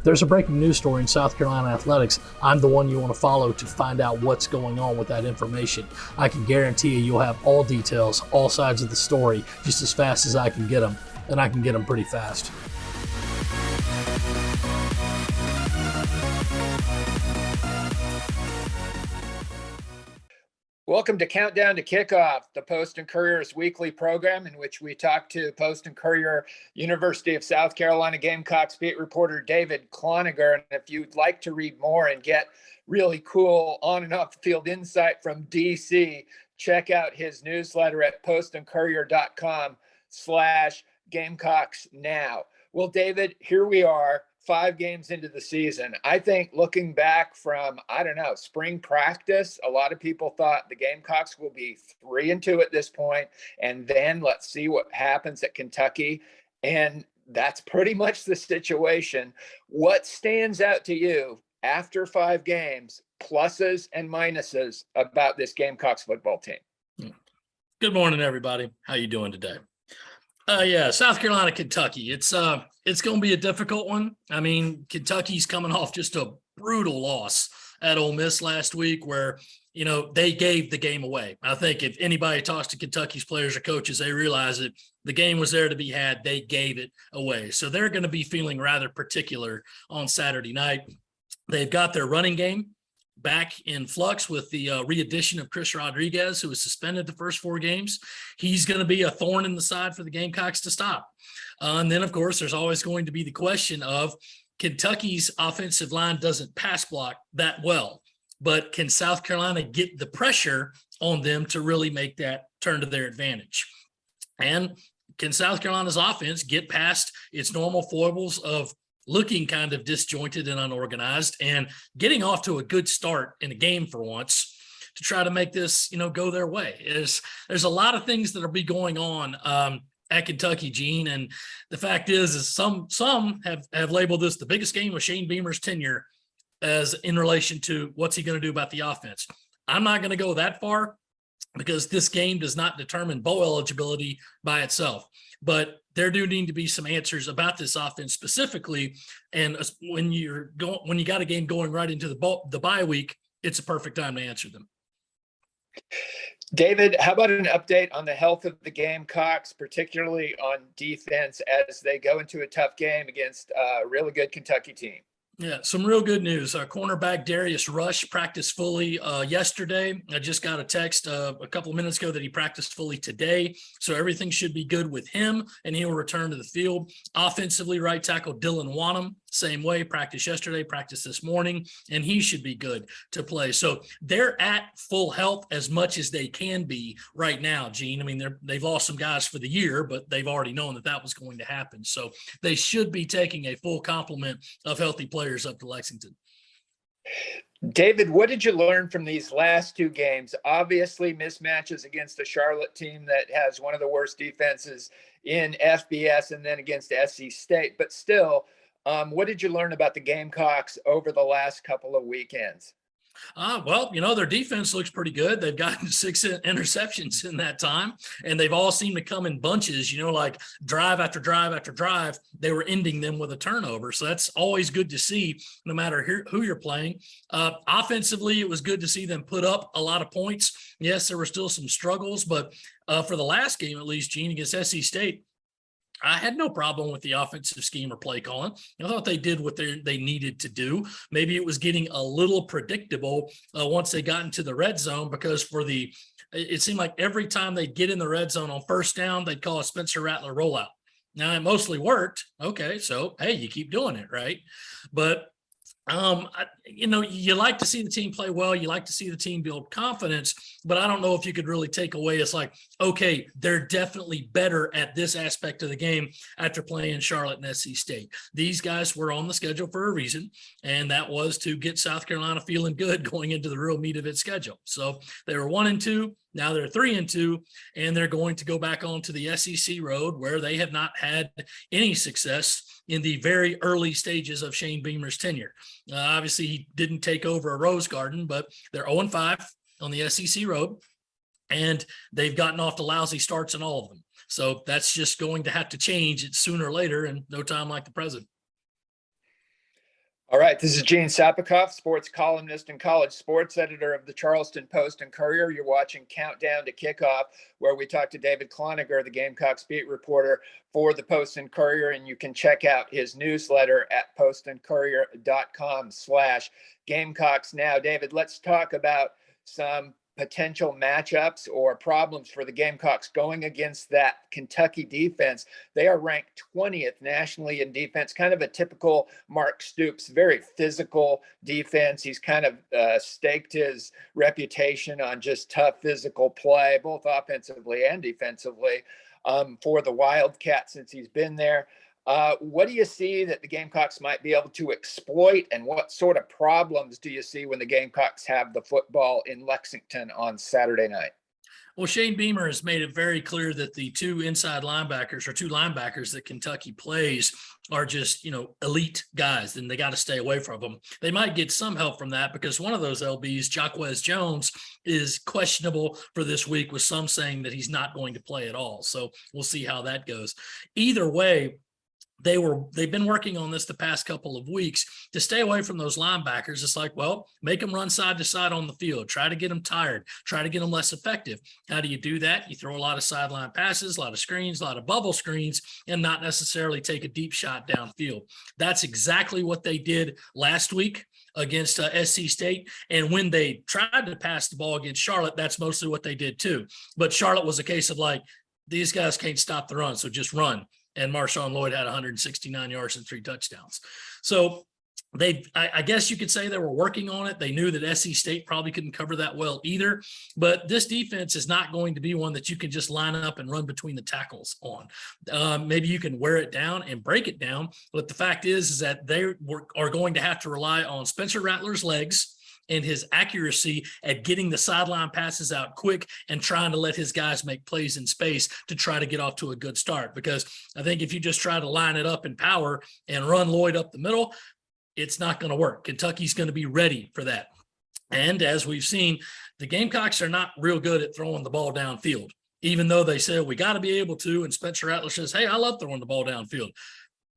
there's a breaking news story in South Carolina athletics, I'm the one you want to follow to find out what's going on with that information. I can guarantee you'll have all details, all sides of the story, just as fast as I can get them, and I can get them pretty fast. Welcome to Countdown to Kickoff, the Post and Courier's weekly program in which we talk to Post and Courier University of South Carolina Gamecocks beat reporter David Cloninger. And if you'd like to read more and get really cool on and off the field insight from DC, check out his newsletter at postandcourier.com/Gamecocks Now. Well, David, here we are, 5 games into the season. I think looking back from, spring practice, a lot of people thought the Gamecocks will be 3-2 at this point, and then let's see what happens at Kentucky. And that's pretty much the situation. What stands out to you after 5 games, pluses and minuses, about this Gamecocks football team? Good morning, everybody. How you doing today? South Carolina, Kentucky. It's going to be a difficult one. I mean, Kentucky's coming off just a brutal loss at Ole Miss last week where, they gave the game away. I think if anybody talks to Kentucky's players or coaches, they realize that the game was there to be had. They gave it away. So they're going to be feeling rather particular on Saturday night. They've got their running game back in flux with the re-addition of Chris Rodriguez, who was suspended the first 4 games. He's going to be a thorn in the side for the Gamecocks to stop. And then, of course, there's always going to be the question of Kentucky's offensive line doesn't pass block that well, but can South Carolina get the pressure on them to really make that turn to their advantage? And can South Carolina's offense get past its normal foibles of looking kind of disjointed and unorganized and getting off to a good start in a game for once to try to make this, go their way? There's a lot of things that'll be going on at Kentucky, Gene. And the fact is some have labeled this the biggest game of Shane Beamer's tenure as in relation to what's he going to do about the offense. I'm not going to go that far because this game does not determine bowl eligibility by itself. But there do need to be some answers about this offense specifically. And when you got a game going right into the bye week, it's a perfect time to answer them. David, how about an update on the health of the Gamecocks, particularly on defense as they go into a tough game against a really good Kentucky team? Yeah, some real good news. Cornerback Darius Rush practiced fully yesterday. I just got a text a couple of minutes ago that he practiced fully today. So everything should be good with him, and he will return to the field. Offensively, right tackle Dylan Wanham, same way, practiced yesterday, practiced this morning, and he should be good to play. So they're at full health as much as they can be right now, Gene. I mean, they've lost some guys for the year, but they've already known that was going to happen. So they should be taking a full complement of healthy players up to Lexington. David, what did you learn from these last 2 games? Obviously, mismatches against a Charlotte team that has one of the worst defenses in FBS, and then against SC State. But still, what did you learn about the Gamecocks over the last couple of weekends? Well, their defense looks pretty good. They've gotten 6 interceptions in that time, and they've all seemed to come in bunches, like drive after drive after drive. They were ending them with a turnover. So that's always good to see no matter who you're playing. Offensively, it was good to see them put up a lot of points. Yes, there were still some struggles, but for the last game, at least, Gene, against SC State, I had no problem with the offensive scheme or play calling. I thought they did what they needed to do. Maybe it was getting a little predictable once they got into the red zone, because it seemed like every time they'd get in the red zone on first down, they'd call a Spencer Rattler rollout. Now, it mostly worked. Okay, so, hey, you keep doing it, right? But you like to see the team play well. You like to see the team build confidence, but I don't know if you could really take away. It's like, okay, they're definitely better at this aspect of the game after playing Charlotte and SC State. These guys were on the schedule for a reason, and that was to get South Carolina feeling good going into the real meat of its schedule. So they were 1-2. Now they're 3-2, and they're going to go back onto the SEC road where they have not had any success in the very early stages of Shane Beamer's tenure. Obviously, he didn't take over a Rose Garden, but they're 0-5 on the SEC road, and they've gotten off to lousy starts in all of them. So that's just going to have to change it sooner or later, and no time like the present. All right, this is Gene Sapakoff, sports columnist and college sports editor of the Charleston Post and Courier. You're watching Countdown to Kickoff, where we talk to David Cloninger, the Gamecocks beat reporter for the Post and Courier, and you can check out his newsletter at postandcourier.com/Gamecocks Now. David, let's talk about some potential matchups or problems for the Gamecocks going against that Kentucky defense. They are ranked 20th nationally in defense, kind of a typical Mark Stoops, very physical defense. He's kind of staked his reputation on just tough physical play, both offensively and defensively, for the Wildcats since he's been there. What do you see that the Gamecocks might be able to exploit, and what sort of problems do you see when the Gamecocks have the football in Lexington on Saturday night? Well, Shane Beamer has made it very clear that the two inside linebackers or two linebackers that Kentucky plays are just, elite guys, and they got to stay away from them. They might get some help from that because one of those LBs, Jacquez Jones, is questionable for this week, with some saying that he's not going to play at all. So we'll see how that goes. Either way, they've been working on this the past couple of weeks to stay away from those linebackers. It's like, well, make them run side to side on the field, try to get them tired, try to get them less effective. How do you do that? You throw a lot of sideline passes, a lot of screens, a lot of bubble screens, and not necessarily take a deep shot downfield. That's exactly what they did last week against SC State. And when they tried to pass the ball against Charlotte, that's mostly what they did too. But Charlotte was a case of like, these guys can't stop the run, so just run. And Marshawn Lloyd had 169 yards and 3 touchdowns. So I guess you could say they were working on it. They knew that SC State probably couldn't cover that well either. But this defense is not going to be one that you can just line up and run between the tackles on. Maybe you can wear it down and break it down. But the fact is that they are going to have to rely on Spencer Rattler's legs and his accuracy at getting the sideline passes out quick and trying to let his guys make plays in space to try to get off to a good start. Because I think if you just try to line it up in power and run Lloyd up the middle, it's not going to work. Kentucky's going to be ready for that. And as we've seen, the Gamecocks are not real good at throwing the ball downfield, even though they said we got to be able to. And Spencer Rattler says, hey, I love throwing the ball downfield.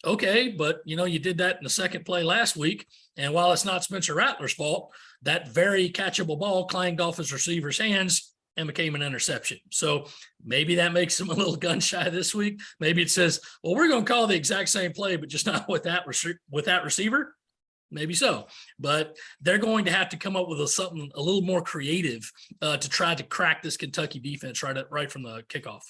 Okay, but you did that in the second play last week. And while it's not Spencer Rattler's fault, that very catchable ball clanged off his receiver's hands and became an interception. So maybe that makes him a little gun shy this week. Maybe it says, well, we're going to call the exact same play, but just not with that receiver. Maybe so, but they're going to have to come up with something a little more creative to try to crack this Kentucky defense right from the kickoff.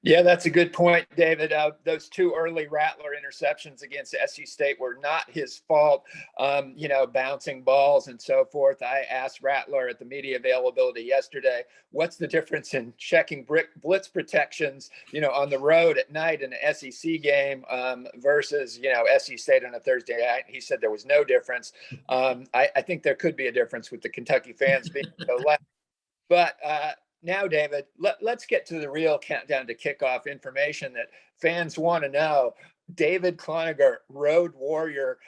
Yeah, that's a good point, David. Those two early Rattler interceptions against SC State were not his fault, bouncing balls and so forth. I asked Rattler at the media availability yesterday, what's the difference in checking blitz protections, on the road at night in an SEC game versus, SC State on a Thursday night? He said there was no difference. I think there could be a difference with the Kentucky fans being so loud. But now, David, let's get to the real countdown to kickoff information that fans want to know. David Cloninger, road warrior.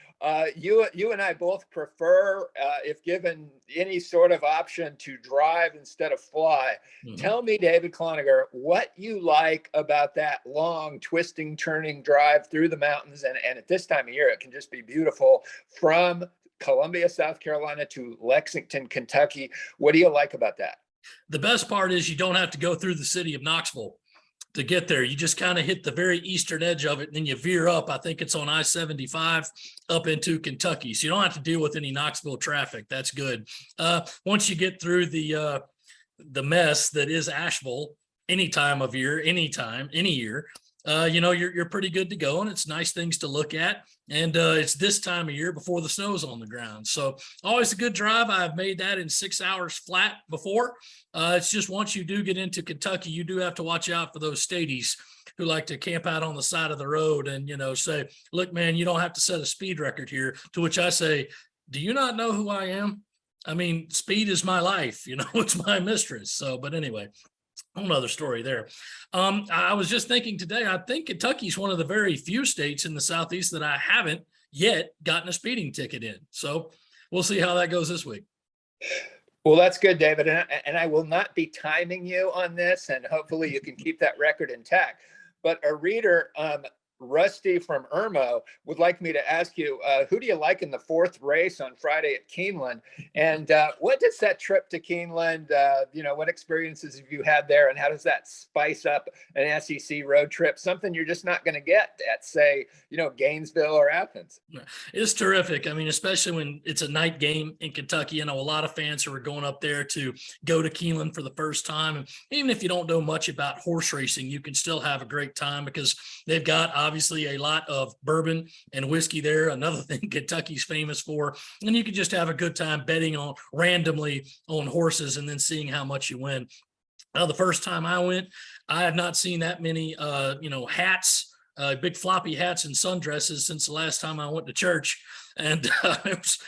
You and I both prefer, if given any sort of option, to drive instead of fly. Mm-hmm. Tell me, David Cloninger, what you like about that long, twisting, turning drive through the mountains. And at this time of year, it can just be beautiful, from Columbia, South Carolina to Lexington, Kentucky. What do you like about that? The best part is you don't have to go through the city of Knoxville to get there. You just kind of hit the very eastern edge of it, and then you veer up. I think it's on I-75 up into Kentucky. So you don't have to deal with any Knoxville traffic. That's good. Once you get through the mess that is Asheville, any time of year, anytime, any year, you're pretty good to go, and it's nice things to look at. And it's this time of year before the snow's on the ground. So always a good drive. I've made that in 6 hours flat before. It's just once you do get into Kentucky, you do have to watch out for those stadies who like to camp out on the side of the road and, say, look, man, you don't have to set a speed record here. To which I say, do you not know who I am? I mean, speed is my life, it's my mistress. So, but anyway, another story there. I was just thinking today, I think Kentucky's one of the very few states in the Southeast that I haven't yet gotten a speeding ticket in. So we'll see how that goes this week. Well, that's good, David. And I will not be timing you on this, and hopefully you can keep that record intact. But a reader Rusty from Irmo would like me to ask you, who do you like in the fourth race on Friday at Keeneland? And what does that trip to Keeneland, what experiences have you had there, and how does that spice up an SEC road trip? Something you're just not going to get at, say, Gainesville or Athens. It's terrific. I mean, especially when it's a night game in Kentucky. A lot of fans who are going up there to go to Keeneland for the first time. And even if you don't know much about horse racing, you can still have a great time because they've got obviously a lot of bourbon and whiskey there, another thing Kentucky's famous for. And you can just have a good time betting on randomly on horses and then seeing how much you win. The first time I went, I have not seen that many, hats, big floppy hats and sundresses since the last time I went to church. And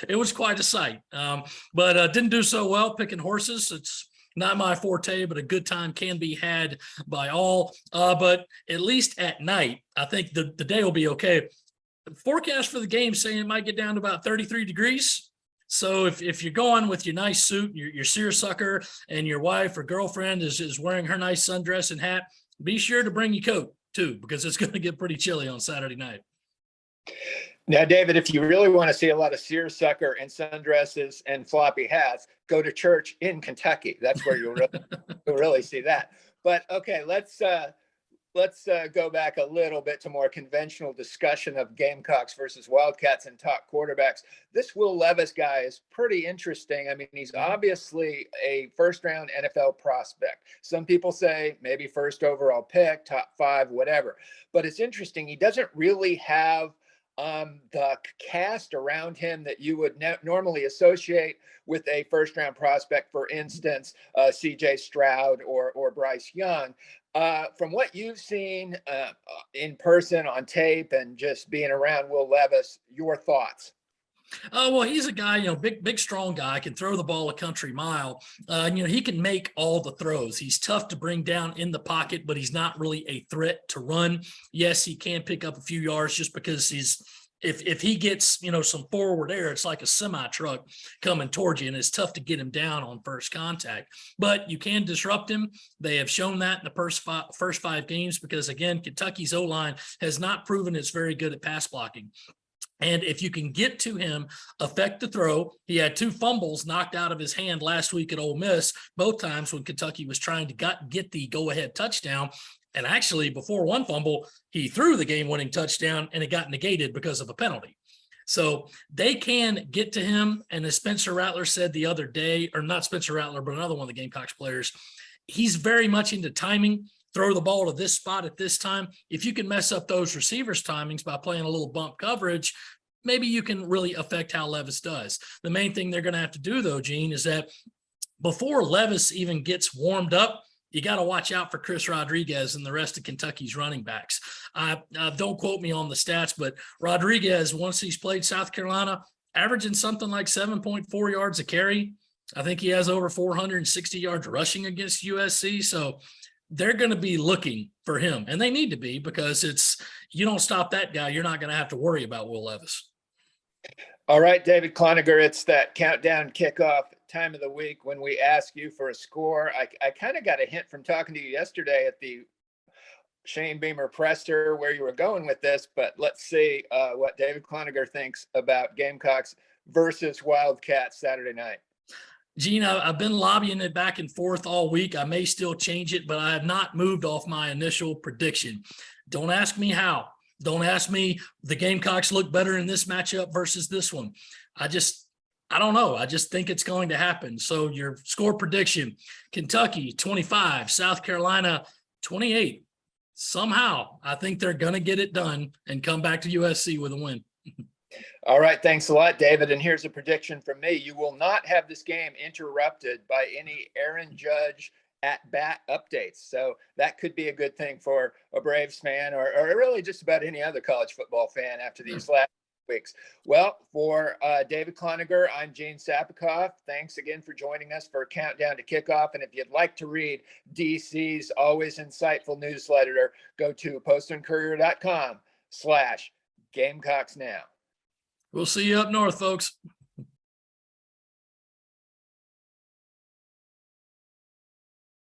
it was quite a sight, but didn't do so well picking horses. It's not my forte, but a good time can be had by all. But at least at night, I think the day will be okay. The forecast for the game saying it might get down to about 33 degrees. So if you're going with your nice suit, your seersucker, and your wife or girlfriend is wearing her nice sundress and hat, be sure to bring your coat too, because it's going to get pretty chilly on Saturday night. Now, David, if you really want to see a lot of seersucker and sundresses and floppy hats, go to church in Kentucky. That's where you'll really see that. But okay, let's go back a little bit to more conventional discussion of Gamecocks versus Wildcats and top quarterbacks. This Will Levis guy is pretty interesting. I mean, he's obviously a first-round NFL prospect. Some people say maybe first overall pick, top 5, whatever. But it's interesting. He doesn't really have the cast around him that you would normally associate with a first-round prospect, for instance, C.J. Stroud or Bryce Young. From what you've seen in person, on tape, and just being around Will Levis, your thoughts? Well, he's a guy, big, strong guy, can throw the ball a country mile. He can make all the throws. He's tough to bring down in the pocket, but he's not really a threat to run. Yes, he can pick up a few yards just because if he gets, some forward air, it's like a semi truck coming towards you, and it's tough to get him down on first contact. But you can disrupt him. They have shown that in the first 5 games because, again, Kentucky's O-line has not proven it's very good at pass blocking. And if you can get to him, affect the throw. He had 2 fumbles knocked out of his hand last week at Ole Miss, both times when Kentucky was trying to get the go-ahead touchdown. And actually, before one fumble, he threw the game-winning touchdown, and it got negated because of a penalty. So they can get to him. And as Spencer Rattler said the other day, or not Spencer Rattler, but another one of the Gamecocks players, he's very much into timing. Throw the ball to this spot at this time. If you can mess up those receivers' timings by playing a little bump coverage, maybe you can really affect how Levis does. The main thing they're going to have to do, though, Gene, is that before Levis even gets warmed up, you got to watch out for Chris Rodriguez and the rest of Kentucky's running backs. Don't quote me on the stats, but Rodriguez, once he's played South Carolina, averaging something like 7.4 yards a carry. I think he has over 460 yards rushing against USC. So they're going to be looking for him, and they need to be, because you don't stop that guy, you're not going to have to worry about Will Levis. All right, David Cloninger, it's that countdown kickoff time of the week when we ask you for a score. I kind of got a hint from talking to you yesterday at the Shane Beamer presser where you were going with this, but let's see what David Cloninger thinks about Gamecocks versus Wildcats Saturday night. Gene, I've been lobbying it back and forth all week. I may still change it, but I have not moved off my initial prediction. Don't ask me how. Don't ask me the Gamecocks look better in this matchup versus this one. I don't know. I just think it's going to happen. So your score prediction: Kentucky 25, South Carolina 28. Somehow, I think they're going to get it done and come back to USC with a win. All right. Thanks a lot, David. And here's a prediction from me. You will not have this game interrupted by any Aaron Judge at-bat updates. So that could be a good thing for a Braves fan or really just about any other college football fan after these last weeks. Well, for David Cloninger, I'm Gene Sapakoff. Thanks again for joining us for Countdown to Kickoff. And if you'd like to read DC's always insightful newsletter, go to postoncourier.com/Gamecocks Now. We'll see you up north, folks.